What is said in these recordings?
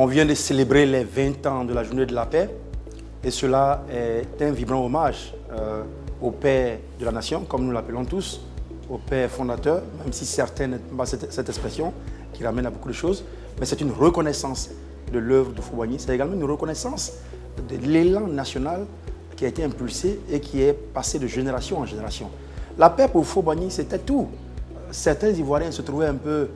On vient de célébrer les 20 ans de la Journée de la paix et cela est un vibrant hommage au Père de la Nation, comme nous l'appelons tous, au Père fondateur, même si certains n'aiment pas cette expression qui ramène à beaucoup de choses, mais c'est une reconnaissance de l'œuvre de Houphouët-Boigny. C'est également une reconnaissance de l'élan national qui a été impulsé et qui est passé de génération en génération. La paix pour Houphouët-Boigny, c'était tout. Certains Ivoiriens se trouvaient un peu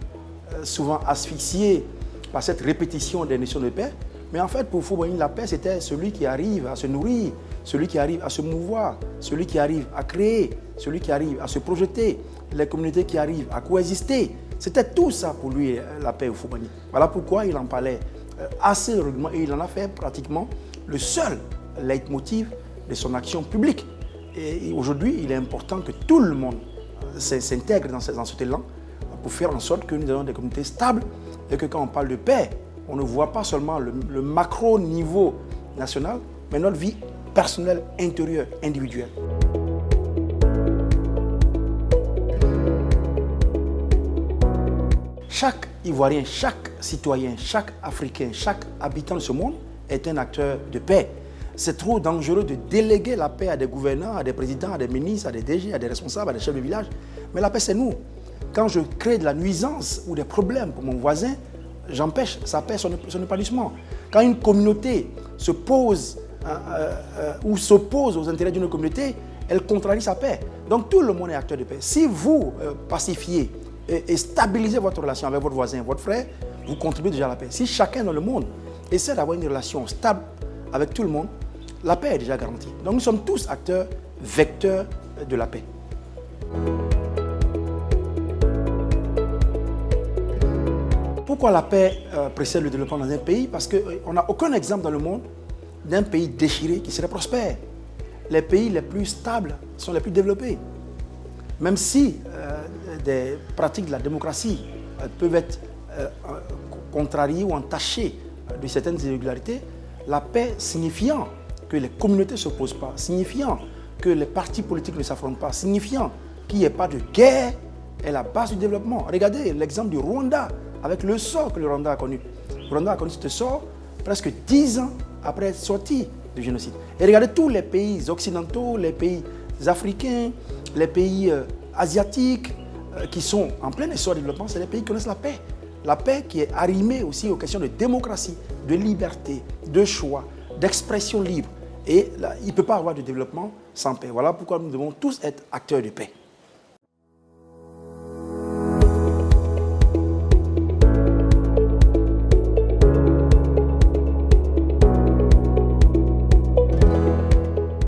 souvent asphyxiés par cette répétition des notions de paix. Mais en fait, pour Houphouët-Boigny, la paix, c'était celui qui arrive à se nourrir, celui qui arrive à se mouvoir, celui qui arrive à créer, celui qui arrive à se projeter, les communautés qui arrivent à coexister. C'était tout ça pour lui, la paix Houphouët-Boigny. Voilà pourquoi il en parlait assez régulièrement et il en a fait pratiquement le seul leitmotiv de son action publique. Et aujourd'hui, il est important que tout le monde s'intègre dans cet élan pour faire en sorte que nous ayons des communautés stables et que quand on parle de paix, on ne voit pas seulement le macro niveau national, mais notre vie personnelle, intérieure, individuelle. Chaque Ivoirien, chaque citoyen, chaque Africain, chaque habitant de ce monde est un acteur de paix. C'est trop dangereux de déléguer la paix à des gouvernants, à des présidents, à des ministres, à des DG, à des responsables, à des chefs de village. Mais la paix, c'est nous. Quand je crée de la nuisance ou des problèmes pour mon voisin, j'empêche sa paix, son épanouissement. Quand une communauté se pose ou s'oppose aux intérêts d'une communauté, elle contrarie sa paix. Donc tout le monde est acteur de paix. Si vous pacifiez et stabilisez votre relation avec votre voisin, votre frère, vous contribuez déjà à la paix. Si chacun dans le monde essaie d'avoir une relation stable avec tout le monde, la paix est déjà garantie. Donc nous sommes tous acteurs, vecteurs de la paix. Pourquoi la paix précède le développement dans un pays? Parce qu'on n'a aucun exemple dans le monde d'un pays déchiré qui serait prospère. Les pays les plus stables sont les plus développés. Même si des pratiques de la démocratie peuvent être contrariées ou entachées de certaines irrégularités, la paix signifiant que les communautés ne s'opposent pas, signifiant que les partis politiques ne s'affrontent pas, signifiant qu'il n'y ait pas de guerre, est la base du développement. Regardez l'exemple du Rwanda, avec le sort que le Rwanda a connu. Le Rwanda a connu ce sort presque 10 ans après être sorti du génocide. Et regardez tous les pays occidentaux, les pays africains, les pays asiatiques qui sont en plein essor de développement, c'est les pays qui connaissent la paix. La paix qui est arrimée aussi aux questions de démocratie, de liberté, de choix, d'expression libre. Et là, il ne peut pas avoir de développement sans paix. Voilà pourquoi nous devons tous être acteurs de paix.